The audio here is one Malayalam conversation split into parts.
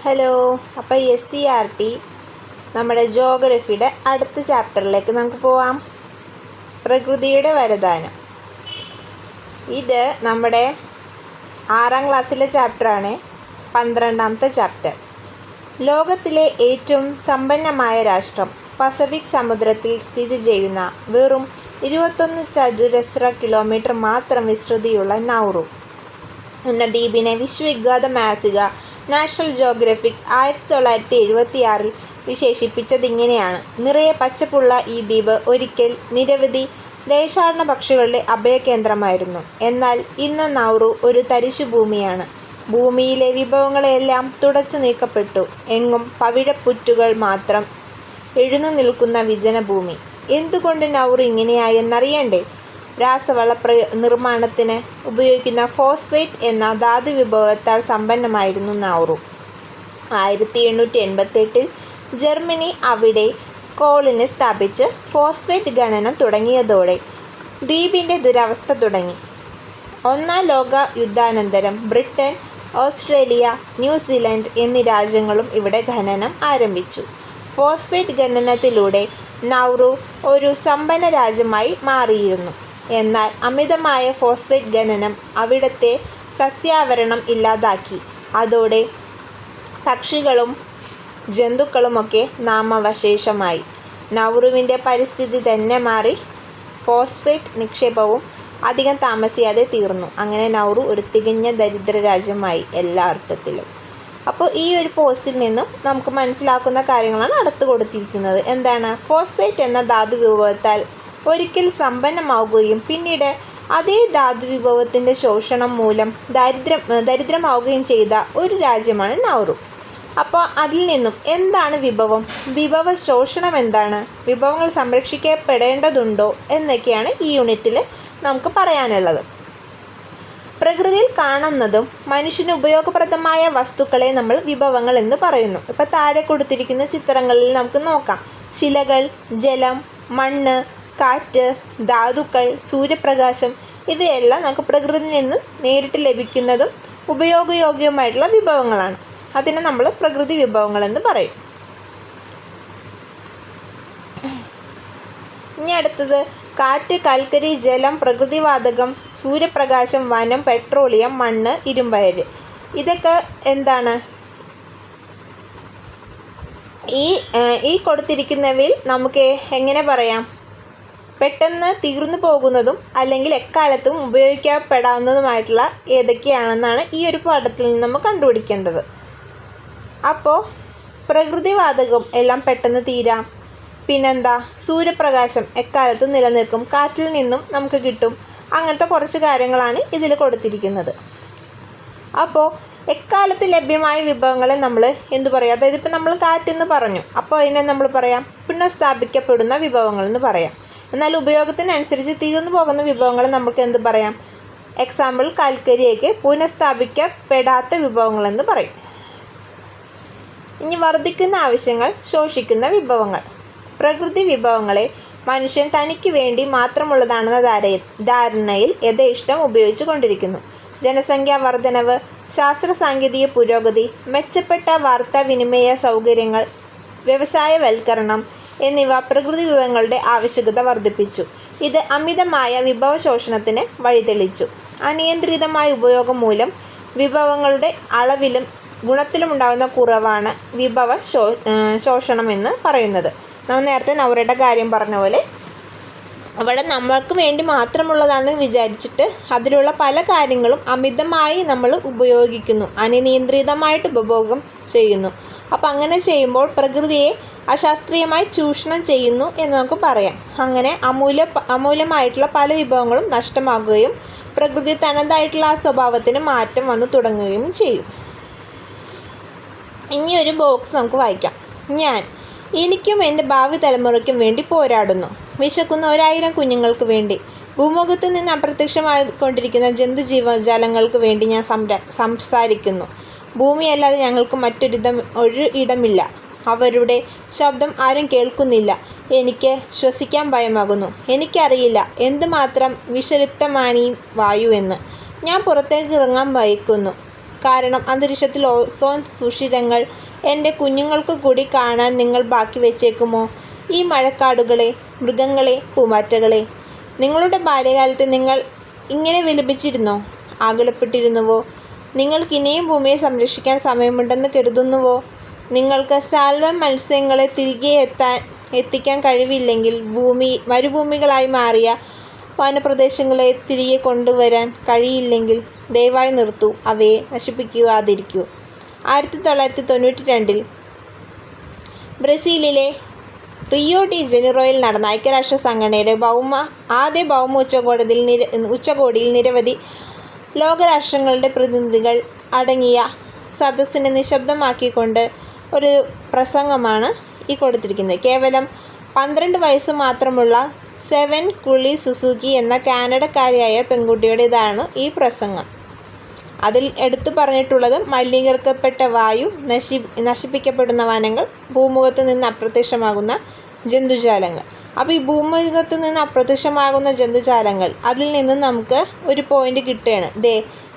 ഹലോ. അപ്പോൾ SCERT നമ്മുടെ ജോഗ്രഫിയുടെ അടുത്ത ചാപ്റ്ററിലേക്ക് നമുക്ക് പോവാം. പ്രകൃതിയുടെ വരദാനം. ഇത് നമ്മുടെ 6ാം ക്ലാസ്സിലെ ചാപ്റ്ററാണ്. 12ാമത്തെ ചാപ്റ്റർ. ലോകത്തിലെ ഏറ്റവും സമ്പന്നമായ രാഷ്ട്രം പസഫിക് സമുദ്രത്തിൽ സ്ഥിതി ചെയ്യുന്ന വെറും 21 ചതുരശ്ര കിലോമീറ്റർ മാത്രം വിസ്തൃതിയുള്ള നൗറു എന്ന ദ്വീപിനെ വിശ്വവിഖ്യാത മാസിക നാഷണൽ ജോഗ്രഫിക് 1976 വിശേഷിപ്പിച്ചതിങ്ങനെയാണ്: നിറയെ പച്ചപ്പുള്ള ഈ ദ്വീപ് ഒരിക്കൽ നിരവധി ദേശാടന പക്ഷികളുടെ അഭയകേന്ദ്രമായിരുന്നു. എന്നാൽ ഇന്ന് നൗറു ഒരു തരിശുഭൂമിയാണ്. ഭൂമിയിലെ വിഭവങ്ങളെല്ലാം തുടച്ചു നീക്കപ്പെട്ടു. എങ്ങും പവിഴപ്പുറ്റുകൾ മാത്രം എഴുന്നു നിൽക്കുന്ന വിജനഭൂമി. എന്തുകൊണ്ട് നൗറു ഇങ്ങനെയായെന്നറിയണ്ടേ? രാസവള നിർമ്മാണത്തിന് ഉപയോഗിക്കുന്ന ഫോസ്ഫേറ്റ് എന്ന ധാതുവിഭവത്താൽ സമ്പന്നമായിരുന്നു നൗറു. 1888 ജർമ്മനി അവിടെ കോളനി സ്ഥാപിച്ച് ഫോസ്ഫേറ്റ് ഖനനം തുടങ്ങിയതോടെ ദ്വീപിൻ്റെ ദുരവസ്ഥ തുടങ്ങി. 1ാം ലോക യുദ്ധാനന്തരം ബ്രിട്ടൻ, ഓസ്ട്രേലിയ, ന്യൂസിലൻഡ് എന്നീ രാജ്യങ്ങളും ഇവിടെ ഖനനം ആരംഭിച്ചു. ഫോസ്ഫേറ്റ് ഖനനത്തിലൂടെ നൗറു ഒരു സമ്പന്ന രാജ്യമായി മാറിയിരുന്നു. എന്നാൽ അമിതമായ ഫോസ്ഫേറ്റ് ഖനനം അവിടുത്തെ സസ്യാവരണം ഇല്ലാതാക്കി. അതോടെ പക്ഷികളും ജന്തുക്കളുമൊക്കെ നാമാവശേഷമായി. നൗറുവിൻ്റെ പരിസ്ഥിതി തന്നെ മാറി. ഫോസ്ഫേറ്റ് നിക്ഷേപവും അധികം താമസിയാതെ തീർന്നു. അങ്ങനെ നൗറു ഒരു തികഞ്ഞ ദരിദ്ര രാജ്യമായി എല്ലാ അർത്ഥത്തിലും. അപ്പോൾ ഈ ഒരു പോസ്റ്റിൽ നിന്നും നമുക്ക് മനസ്സിലാക്കുന്ന കാര്യങ്ങളാണ് അടുത്ത് കൊടുത്തിരിക്കുന്നത്. എന്താണ്? ഫോസ്ഫേറ്റ് എന്ന ധാതുവിഭവത്താൽ ഒരിക്കൽ സമ്പന്നമാവുകയും പിന്നീട് അതേ ധാതുവിഭവത്തിൻ്റെ ശോഷണം മൂലം ദരിദ്രമാവുകയും ചെയ്ത ഒരു രാജ്യമാണ് നൗറു. അപ്പോൾ അതിൽ നിന്നും എന്താണ് വിഭവം, വിഭവ ശോഷണം എന്താണ്, വിഭവങ്ങൾ സംരക്ഷിക്കപ്പെടേണ്ടതുണ്ടോ എന്നൊക്കെയാണ് ഈ യൂണിറ്റിൽ നമുക്ക് പറയാനുള്ളത്. പ്രകൃതിയിൽ കാണുന്നതും മനുഷ്യന് ഉപയോഗപ്രദമായ വസ്തുക്കളെ നമ്മൾ വിഭവങ്ങൾ എന്ന് പറയുന്നു. ഇപ്പോൾ താഴെ കൊടുത്തിരിക്കുന്ന ചിത്രങ്ങളിൽ നമുക്ക് നോക്കാം. ശിലകൾ, ജലം, മണ്ണ്, കാറ്റ്, ധാതുക്കൾ, സൂര്യപ്രകാശം ഇവയെല്ലാം നമുക്ക് പ്രകൃതിയിൽ നിന്ന് നേരിട്ട് ലഭിക്കുന്നതും ഉപയോഗയോഗ്യവുമായിട്ടുള്ള വിഭവങ്ങളാണ്. അതിനെ നമ്മൾ പ്രകൃതി വിഭവങ്ങളെന്ന് പറയും. ഇനി അടുത്തത് കാറ്റ്, കൽക്കരി, ജലം, പ്രകൃതിവാതകം, സൂര്യപ്രകാശം, വനം, പെട്രോളിയം, മണ്ണ്, ഇരുമ്പയര്. ഇതൊക്കെ എന്താണ്? ഈ കൊടുത്തിരിക്കുന്നവയിൽ നമുക്ക് എങ്ങനെ പറയാം? പെട്ടെന്ന് തീർന്നു പോകുന്നതും അല്ലെങ്കിൽ എക്കാലത്തും ഉപയോഗിക്കപ്പെടാവുന്നതുമായിട്ടുള്ള ഏതൊക്കെയാണെന്നാണ് ഈ ഒരു പാഠത്തിൽ നിന്ന് നമ്മൾ കണ്ടുപിടിക്കേണ്ടത്. അപ്പോൾ പ്രകൃതിവാതകം എല്ലാം പെട്ടെന്ന് തീരാം. പിന്നെന്താ? സൂര്യപ്രകാശം എക്കാലത്തും നിലനിൽക്കും, കാറ്റിൽ നിന്നും നമുക്ക് കിട്ടും. അങ്ങനത്തെ കുറച്ച് കാര്യങ്ങളാണ് ഇതിൽ കൊടുത്തിരിക്കുന്നത്. അപ്പോൾ എക്കാലത്ത് ലഭ്യമായ വിഭവങ്ങളെ നമ്മൾ എന്തു പറയും? അതായത് ഇപ്പോൾ നമ്മൾ കാറ്റെന്ന് പറഞ്ഞു, അപ്പോൾ അതിനെ നമ്മൾ പറയാം പുനഃസ്ഥാപിക്കപ്പെടുന്ന വിഭവങ്ങളെന്ന് പറയാം. എന്നാൽ ഉപയോഗത്തിനനുസരിച്ച് തീർന്നു പോകുന്ന വിഭവങ്ങൾ നമുക്ക് എന്ത് പറയാം? എക്സാമ്പിൾ കൽക്കരിയൊക്കെ പുനഃസ്ഥാപിക്കപ്പെടാത്ത വിഭവങ്ങളെന്ന് പറയും. ഇനി വർദ്ധിക്കുന്ന ആവശ്യങ്ങൾ ശോഷിക്കുന്ന വിഭവങ്ങൾ. പ്രകൃതി വിഭവങ്ങളെ മനുഷ്യൻ തനിക്ക് വേണ്ടി മാത്രമുള്ളതാണെന്ന ധാരണയിൽ യഥേഷ്ടം ഉപയോഗിച്ചു കൊണ്ടിരിക്കുന്നു. ജനസംഖ്യാ വർധനവ്, ശാസ്ത്ര സാങ്കേതിക പുരോഗതി, മെച്ചപ്പെട്ട വാർത്താവിനിമയ സൗകര്യങ്ങൾ, വ്യവസായവൽക്കരണം എന്നിവ പ്രകൃതി വിഭവങ്ങളുടെ ആവശ്യകത വർദ്ധിപ്പിച്ചു. ഇത് അമിതമായ വിഭവശോഷണത്തിന് വഴിതെളിച്ചു. അനിയന്ത്രിതമായ ഉപയോഗം മൂലം വിഭവങ്ങളുടെ അളവിലും ഗുണത്തിലും ഉണ്ടാകുന്ന കുറവാണ് വിഭവ ശോഷണം എന്ന് പറയുന്നത്. നമ്മൾ നേരത്തെ നൗറയുടെ കാര്യം പറഞ്ഞ പോലെ അവിടെ നമ്മൾക്ക് വേണ്ടി മാത്രമുള്ളതാണെന്ന് വിചാരിച്ചിട്ട് അതിലുള്ള പല കാര്യങ്ങളും അമിതമായി നമ്മൾ ഉപയോഗിക്കുന്നു, അനിയന്ത്രിതമായിട്ട് ഉപഭോഗം ചെയ്യുന്നു. അപ്പം അങ്ങനെ ചെയ്യുമ്പോൾ പ്രകൃതിയെ അശാസ്ത്രീയമായി ചൂഷണം ചെയ്യുന്നു എന്ന് നമുക്ക് പറയാം. അങ്ങനെ അമൂല്യമായിട്ടുള്ള പല വിഭവങ്ങളും നഷ്ടമാകുകയും പ്രകൃതി തനതായിട്ടുള്ള ആ സ്വഭാവത്തിന് മാറ്റം വന്നു തുടങ്ങുകയും ചെയ്യും. ഇനി ഒരു ബോക്സ് നമുക്ക് വായിക്കാം. എനിക്കും എൻ്റെ ഭാവി തലമുറയ്ക്കും വേണ്ടി പോരാടുന്നു. വിശക്കുന്ന 1000 കുഞ്ഞുങ്ങൾക്ക് വേണ്ടി. ഭൂമുഖത്ത് നിന്ന് അപ്രത്യക്ഷമായിക്കൊണ്ടിരിക്കുന്ന ജന്തുജീവജാലങ്ങൾക്ക് വേണ്ടി ഞാൻ സംസാരിക്കുന്നു. ഭൂമിയല്ലാതെ ഞങ്ങൾക്ക് ഒരു ഇടമില്ല. അവരുടെ ശബ്ദം ആരും കേൾക്കുന്നില്ല. എനിക്ക് ശ്വസിക്കാൻ ഭയമാകുന്നു. എനിക്കറിയില്ല എന്തുമാത്രം വിഷലിപ്തമാണ് ഈ വായു എന്ന്. ഞാൻ പുറത്തേക്ക് ഇറങ്ങാൻ ഭയക്കുന്നു. കാരണം അന്തരീക്ഷത്തിൽ ഓസോൺ സുഷിരങ്ങൾ എൻ്റെ കുഞ്ഞുങ്ങൾക്ക് കൂടി കാണാൻ നിങ്ങൾ ബാക്കി വെച്ചേക്കുമോ? ഈ മഴക്കാടുകളെ, മൃഗങ്ങളെ, പൂമ്പാറ്റകളെ, നിങ്ങളുടെ ബാല്യകാലത്ത് നിങ്ങൾ ഇങ്ങനെ വിലപിച്ചിരുന്നോ? ആകുലപ്പെട്ടിരുന്നുവോ? നിങ്ങൾക്കിനിയും ഭൂമിയെ സംരക്ഷിക്കാൻ സമയമുണ്ടെന്ന് കരുതുന്നുവോ? നിങ്ങൾക്ക് സാൽമൺ മത്സ്യങ്ങളെ തിരികെ എത്തിക്കാൻ കഴിവില്ലെങ്കിൽ മരുഭൂമികളായി മാറിയ വനപ്രദേശങ്ങളെ തിരികെ കൊണ്ടുവരാൻ കഴിയില്ലെങ്കിൽ ദയവായി നിർത്തൂ, അവയെ നശിപ്പിക്കാതിരിക്കൂ. 1992 ബ്രസീലിലെ റിയോ ഡി ജനീറോയിൽ നടന്ന ഐക്യരാഷ്ട്ര സംഘടനയുടെ ആദ്യ ഭൗമ ഉച്ചകോടിയിൽ നിരവധി ലോകരാഷ്ട്രങ്ങളുടെ പ്രതിനിധികൾ അടങ്ങിയ സദസ്സിനെ നിശബ്ദമാക്കിക്കൊണ്ട് ഒരു പ്രസംഗമാണ് ഈ കൊടുത്തിരിക്കുന്നത്. കേവലം 12 വയസ്സ് മാത്രമുള്ള സെവൻ കുളി സുസുക്കി എന്ന കാനഡക്കാരിയായ പെൺകുട്ടിയുടേതാണ് ഈ പ്രസംഗം. അതിൽ എടുത്തു പറഞ്ഞിട്ടുള്ളത് മലിനീകരിക്കപ്പെട്ട വായു, നശിപ്പിക്കപ്പെടുന്ന വനങ്ങൾ, ഭൂമുഖത്ത് നിന്ന് അപ്രത്യക്ഷമാകുന്ന ജന്തുജാലങ്ങൾ. അപ്പോൾ ഈ ഭൂമുഖത്ത് നിന്ന് അപ്രത്യക്ഷമാകുന്ന ജന്തുജാലങ്ങൾ, അതിൽ നിന്ന് നമുക്ക് ഒരു പോയിന്റ് കിട്ടുകയാണ്.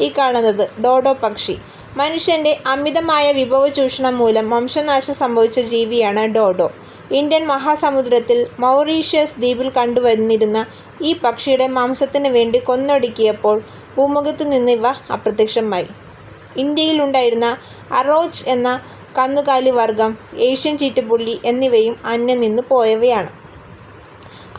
ഈ കാണുന്നത് ഡോഡോ പക്ഷി. മനുഷ്യൻ്റെ അമിതമായ വിഭവ ചൂഷണം മൂലം വംശനാശം സംഭവിച്ച ജീവിയാണ് ഡോഡോ. ഇന്ത്യൻ മഹാസമുദ്രത്തിൽ മൗറീഷ്യസ് ദ്വീപിൽ കണ്ടുവന്നിരുന്ന ഈ പക്ഷിയുടെ മാംസത്തിന് വേണ്ടി കൊന്നൊടുക്കിയപ്പോൾ ഭൂമുഖത്ത് നിന്ന് ഇവ അപ്രത്യക്ഷമായി. ഇന്ത്യയിലുണ്ടായിരുന്ന അറോച്ച് എന്ന കന്നുകാലി വർഗം, ഏഷ്യൻ ചീറ്റപ്പുള്ളി എന്നിവയും അന്യം നിന്ന് പോയവയാണ്.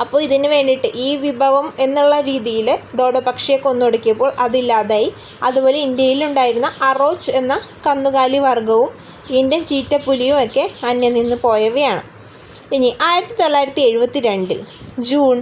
അപ്പോൾ ഇതിന് വേണ്ടിയിട്ട് ഈ വിഭവം എന്നുള്ള രീതിയിൽ ഡോഡോ പക്ഷിയെ കൊന്നൊടുക്കിയപ്പോൾ അതില്ലാതായി. അതുപോലെ ഇന്ത്യയിലുണ്ടായിരുന്ന അറോച്ച് എന്ന കന്നുകാലി വർഗവും ഇന്ത്യൻ ചീറ്റപ്പുലിയും ഒക്കെ അന്യം നിന്ന് പോയവയാണ്. ഇനി 1972 ജൂൺ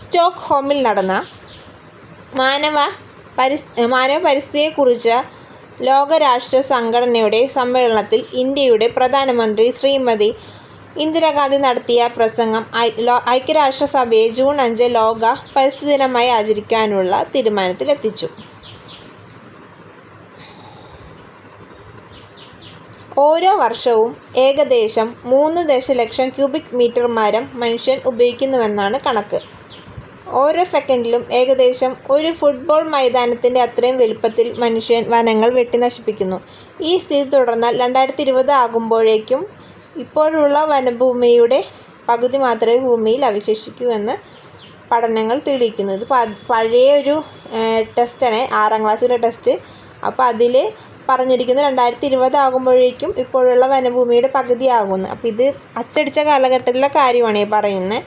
സ്റ്റോക്ക്ഹോമിൽ നടന്ന മാനവ പരിസ്ഥിതിയെക്കുറിച്ച് ലോകരാഷ്ട്ര സംഘടനയുടെ സമ്മേളനത്തിൽ ഇന്ത്യയുടെ പ്രധാനമന്ത്രി ശ്രീമതി ഇന്ദിരാഗാന്ധി നടത്തിയ പ്രസംഗം ഐക്യരാഷ്ട്രസഭയെ ജൂൺ 5 ലോക പരിസ്ഥിതി ദിനമായി ആചരിക്കാനുള്ള തീരുമാനത്തിലെത്തിച്ചു. ഓരോ വർഷവും ഏകദേശം 3 ദശലക്ഷം ക്യൂബിക് മീറ്റർ മരം മനുഷ്യൻ ഉപയോഗിക്കുന്നുവെന്നാണ് കണക്ക്. ഓരോ സെക്കൻഡിലും ഏകദേശം ഒരു ഫുട്ബോൾ മൈതാനത്തിൻ്റെ അത്രയും വലുപ്പത്തിൽ മനുഷ്യൻ വനങ്ങൾ വെട്ടി നശിപ്പിക്കുന്നു. ഈ സ്ഥിതി തുടർന്നാൽ 2020 ആകുമ്പോഴേക്കും ഇപ്പോഴുള്ള വനഭൂമിയുടെ പകുതി മാത്രമേ ഭൂമിയിൽ അവശേഷിക്കൂ എന്ന് പഠനങ്ങൾ തെളിയിക്കുന്നു. ഇത് പഴയ ഒരു ടെസ്റ്റാണ്, 6ാം ക്ലാസ്സിലെ ടെസ്റ്റ്. അപ്പോൾ അതിൽ പറഞ്ഞിരിക്കുന്നത് 2020 ആകുമ്പോഴേക്കും ഇപ്പോഴുള്ള വനഭൂമിയുടെ പകുതി ആകുന്നു. അപ്പോൾ ഇത് അച്ചടിച്ച കാലഘട്ടത്തിലെ കാര്യമാണ് ഈ പറയുന്നത്.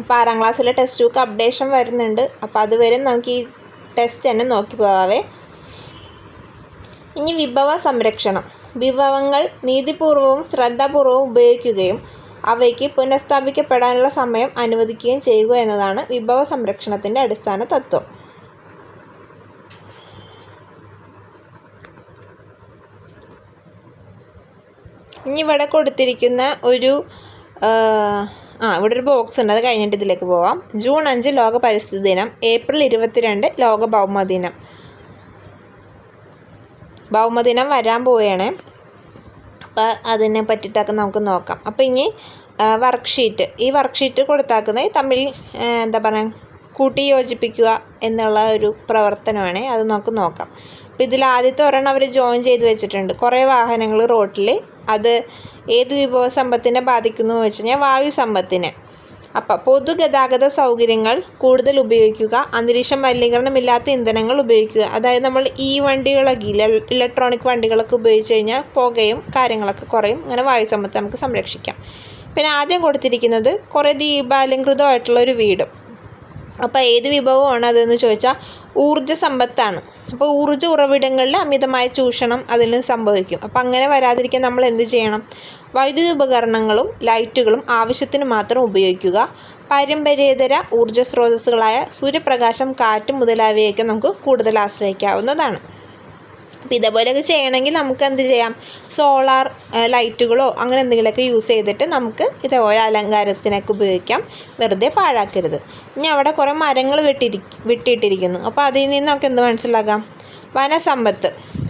ഇപ്പോൾ 6ാം ക്ലാസ്സിലെ ടെക്സ്റ്റ് ബുക്ക് അപ്ഡേഷൻ വരുന്നുണ്ട്. അപ്പോൾ അതുവരെ നമുക്ക് ഈ ടെസ്റ്റ് തന്നെ നോക്കി പോകാവേ. ഇനി വിഭവ സംരക്ഷണം. വിഭവങ്ങൾ നീതിപൂർവവും ശ്രദ്ധാപൂർവവും ഉപയോഗിക്കുകയും അവയ്ക്ക് പുനഃസ്ഥാപിക്കപ്പെടാനുള്ള സമയം അനുവദിക്കുകയും ചെയ്യുക എന്നതാണ് വിഭവ സംരക്ഷണത്തിൻ്റെ അടിസ്ഥാന തത്വം. ഇനി ഇവിടെ കൊടുത്തിരിക്കുന്ന ഇവിടെ ഒരു ബോക്സ് ഉണ്ട്, അത് കഴിഞ്ഞിട്ട് ഇതിലേക്ക് പോവാം. ജൂൺ 5 ലോക പരിസ്ഥിതി ദിനം, ഏപ്രിൽ 22 ലോക ഭൗമദിനം. ഭൗമദിനം വരാൻ പോവുകയാണ്. അപ്പോൾ അതിനെ പറ്റിയിട്ടൊക്കെ നമുക്ക് നോക്കാം. അപ്പോൾ ഇനി വർക്ക്ഷീറ്റ്, ഈ വർക്ക്ഷീറ്റ് കൊടുത്താക്കുന്നത് തമ്മിൽ കൂട്ടി യോജിപ്പിക്കുക എന്നുള്ള ഒരു പ്രവർത്തനമാണ്. അത് നമുക്ക് നോക്കാം. അപ്പോൾ ഇതിൽ ആദ്യത്തെ ഒരെണ്ണം അവർ ജോയിൻ ചെയ്ത് വെച്ചിട്ടുണ്ട്. കുറേ വാഹനങ്ങൾ റോട്ടിൽ, അത് ഏത് വിഭവ സമ്പത്തിനെ ബാധിക്കുന്നു എന്ന് വെച്ച് കഴിഞ്ഞാൽ വായു സമ്പത്തിനെ. അപ്പോൾ പൊതുഗതാഗത സൗകര്യങ്ങൾ കൂടുതൽ ഉപയോഗിക്കുക, അന്തരീക്ഷ മലിനീകരണമില്ലാത്ത ഇന്ധനങ്ങൾ ഉപയോഗിക്കുക. അതായത് നമ്മൾ വണ്ടികളൊക്കെ ഇലക്ട്രോണിക് വണ്ടികളൊക്കെ ഉപയോഗിച്ച് കഴിഞ്ഞാൽ പുകയും കാര്യങ്ങളൊക്കെ കുറയും. അങ്ങനെ വായു സമ്പത്ത് നമുക്ക് സംരക്ഷിക്കാം. പിന്നെ ആദ്യം കൊടുത്തിരിക്കുന്നത് കുറേ ദീപാലങ്കൃതമായിട്ടുള്ളൊരു വീടും. അപ്പോൾ ഏത് വിഭവമാണ് അതെന്ന് ചോദിച്ചാൽ ഊർജ്ജ സമ്പത്താണ്. അപ്പോൾ ഊർജ്ജ ഉറവിടങ്ങളിൽ അമിതമായ ചൂഷണം അതിൽ നിന്ന് സംഭവിക്കും. അപ്പോൾ അങ്ങനെ വരാതിരിക്കാൻ നമ്മൾ എന്ത് ചെയ്യണം? വൈദ്യുതി ഉപകരണങ്ങളും ലൈറ്റുകളും ആവശ്യത്തിന് മാത്രം ഉപയോഗിക്കുക. പാരമ്പര്യേതര ഊർജ്ജ സ്രോതസ്സുകളായ സൂര്യപ്രകാശം, കാറ്റ് മുതലായവയൊക്കെ നമുക്ക് കൂടുതൽ ആശ്രയിക്കാവുന്നതാണ്. അപ്പോൾ ഇതേപോലെയൊക്കെ ചെയ്യണമെങ്കിൽ നമുക്ക് എന്ത് ചെയ്യാം? സോളാർ ലൈറ്റുകളോ അങ്ങനെ എന്തെങ്കിലുമൊക്കെ യൂസ് ചെയ്തിട്ട് നമുക്ക് ഇതേപോലെ അലങ്കാരത്തിനൊക്കെ ഉപയോഗിക്കാം. വെറുതെ പാഴാക്കരുത്. ഇനി അവിടെ കുറേ മരങ്ങൾ വെട്ടിയിട്ടിരിക്കുന്നു. അപ്പോൾ അതിൽ നിന്നൊക്കെ എന്ത് മനസ്സിലാക്കാം?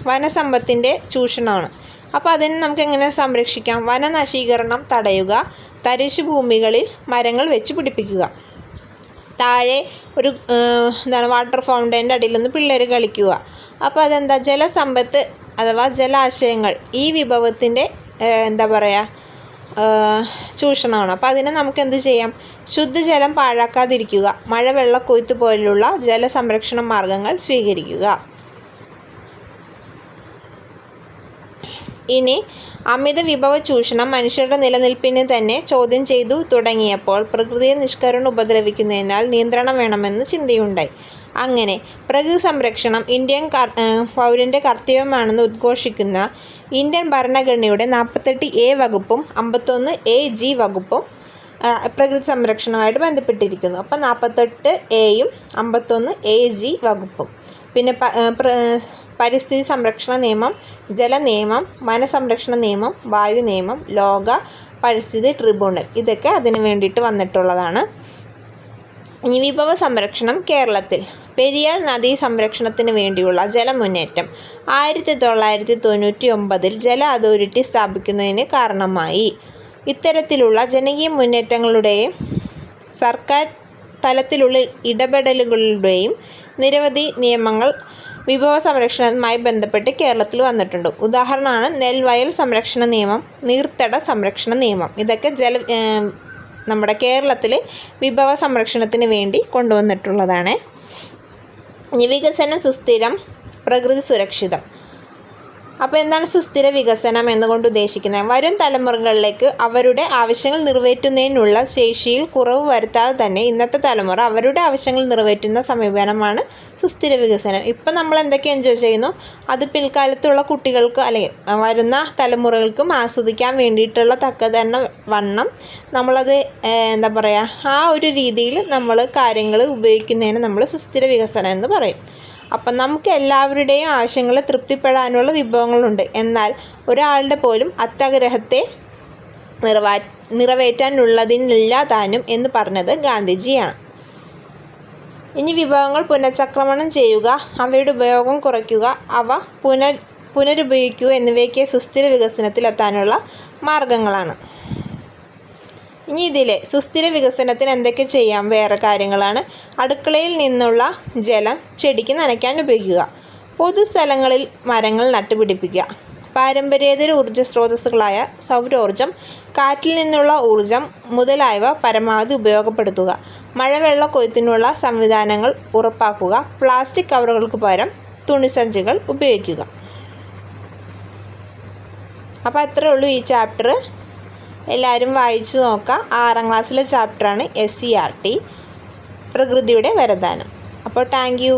വനസമ്പത്തിൻ്റെ ചൂഷണമാണ്. അപ്പോൾ അതിനെ നമുക്ക് എങ്ങനെ സംരക്ഷിക്കാം? വനനശീകരണം തടയുക, തരിശു ഭൂമികളിൽ മരങ്ങൾ വെച്ച് പിടിപ്പിക്കുക, താഴെ ഒരു വാട്ടർ ഫൗണ്ടൈൻ്റെ അടിയിൽ നിന്ന് പിള്ളേർ കളിക്കുക. അപ്പോൾ അതെന്താ, ജലസമ്പത്ത് അഥവാ ജലാശയങ്ങൾ ഈ വിഭവത്തിൻ്റെ ചൂഷണമാണ്. അപ്പോൾ അതിനെ നമുക്ക് എന്ത് ചെയ്യാം, ശുദ്ധജലം പാഴാക്കാതിരിക്കുക, മഴവെള്ളക്കൊയ്ത്ത് പോലുള്ള ജലസംരക്ഷണ മാർഗങ്ങൾ സ്വീകരിക്കുക. ഇനി അമിത വിഭവ ചൂഷണം മനുഷ്യരുടെ നിലനിൽപ്പിനെ തന്നെ ചോദ്യം ചെയ്തു തുടങ്ങിയപ്പോൾ പ്രകൃതിയെ നിഷ്കരുണം ഉപദ്രവിക്കുന്നതിനാൽ നിയന്ത്രണം വേണമെന്ന് ചിന്തയുണ്ടായി. അങ്ങനെ പ്രകൃതി സംരക്ഷണം ഇന്ത്യൻ പൗരൻ്റെ കർത്തവ്യമാണെന്ന് ഉദ്ഘോഷിക്കുന്ന ഇന്ത്യൻ ഭരണഘടനയുടെ 48A വകുപ്പും 51AG വകുപ്പും പ്രകൃതി സംരക്ഷണവുമായിട്ട് ബന്ധപ്പെട്ടിരിക്കുന്നു. അപ്പം 48Aയും 51AG വകുപ്പും. പിന്നെ പരിസ്ഥിതി സംരക്ഷണ നിയമം, ജല നിയമം, വനസംരക്ഷണ നിയമം, വായു നിയമം, ലോക പരിസ്ഥിതി ട്രിബ്യൂണൽ, ഇതൊക്കെ അതിന് വേണ്ടിയിട്ട് വന്നിട്ടുള്ളതാണ്. ഇനി വിഭവ സംരക്ഷണം കേരളത്തിൽ. പെരിയാർ നദീ സംരക്ഷണത്തിന് വേണ്ടിയുള്ള ജലമുന്നേറ്റം 1999 ജല അതോറിറ്റി സ്ഥാപിക്കുന്നതിന് കാരണമായി. ഇത്തരത്തിലുള്ള ജനകീയ മുന്നേറ്റങ്ങളുടെയും സർക്കാർ തലത്തിലുള്ള ഇടപെടലുകളുടെയും നിരവധി നിയമങ്ങൾ വിഭവ സംരക്ഷണവുമായി ബന്ധപ്പെട്ട് കേരളത്തിൽ വന്നിട്ടുണ്ട്. ഉദാഹരണമാണ് നെൽവയൽ സംരക്ഷണ നിയമം, നീർത്തട സംരക്ഷണ നിയമം. ഇതൊക്കെ നമ്മുടെ കേരളത്തിൽ വിഭവ സംരക്ഷണത്തിന് വേണ്ടി കൊണ്ടുവന്നിട്ടുള്ളതാണ്. ഇനി വികസനം സുസ്ഥിരം, പ്രകൃതി സുരക്ഷിതം. അപ്പോൾ എന്താണ് സുസ്ഥിര വികസനം എന്നുകൊണ്ട് ഉദ്ദേശിക്കുന്നത്? വരും തലമുറകളിലേക്ക് അവരുടെ ആവശ്യങ്ങൾ നിറവേറ്റുന്നതിനുള്ള ശേഷിയിൽ കുറവ് വരുത്താതെ തന്നെ ഇന്നത്തെ തലമുറ അവരുടെ ആവശ്യങ്ങൾ നിറവേറ്റുന്ന സമീപനമാണ് സുസ്ഥിര വികസനം. ഇപ്പം നമ്മൾ എന്തൊക്കെ എൻജോയ് ചെയ്യുന്നു, അത് പിൽക്കാലത്തുള്ള കുട്ടികൾക്ക് അല്ലെങ്കിൽ വരുന്ന തലമുറകൾക്കും ആസ്വദിക്കാൻ വേണ്ടിയിട്ടുള്ള തക്കതന്നെ വണ്ണം നമ്മളത് ആ ഒരു രീതിയിൽ നമ്മൾ കാര്യങ്ങൾ ഉപയോഗിക്കുന്നതിന് നമ്മൾ സുസ്ഥിര വികസനം എന്ന് പറയും. അപ്പം നമുക്ക് എല്ലാവരുടെയും ആവശ്യങ്ങൾ തൃപ്തിപ്പെടാനുള്ള വിഭവങ്ങളുണ്ട്. എന്നാൽ ഒരാളുടെ പോലും അത്യാഗ്രഹത്തെ നിറവേറ്റാനുള്ളതിനില്ല താനും എന്ന് പറഞ്ഞത് ഗാന്ധിജിയാണ്. ഇനി വിഭവങ്ങൾ പുനഃചക്രമണം ചെയ്യുക, അവയുടെ ഉപയോഗം കുറയ്ക്കുക, അവ പുനരുപയോഗിക്കുക എന്നിവയൊക്കെ സുസ്ഥിര വികസനത്തിലെത്താനുള്ള മാർഗങ്ങളാണ്. ഇനി ഇതിലെ സുസ്ഥിര വികസനത്തിന് എന്തൊക്കെ ചെയ്യാം വേറെ കാര്യങ്ങളാണ്. അടുക്കളയിൽ നിന്നുള്ള ജലം ചെടിക്ക് നനയ്ക്കാൻ ഉപയോഗിക്കുക. പൊതുസ്ഥലങ്ങളിൽ മരങ്ങൾ നട്ടുപിടിപ്പിക്കുക. പാരമ്പര്യേതര ഊർജ്ജ സ്രോതസ്സുകളായ സൗരോർജ്ജം, കാറ്റിൽ നിന്നുള്ള ഊർജ്ജം മുതലായവ പരമാവധി ഉപയോഗപ്പെടുത്തുക. മഴവെള്ള കൊയ്ത്തിനുള്ള സംവിധാനങ്ങൾ ഉറപ്പാക്കുക. പ്ലാസ്റ്റിക് കവറുകൾക്ക് പകരം തുണിസഞ്ചികൾ ഉപയോഗിക്കുക. അപ്പോൾ അത്രേ ഉള്ളൂ ഈ ചാപ്റ്റർ. എല്ലാവരും വായിച്ചു നോക്കുക. 6ാം ക്ലാസ്സിലെ ചാപ്റ്ററാണ് SCERT, പ്രകൃതിയുടെ വരദാനം. അപ്പോൾ താങ്ക് യു.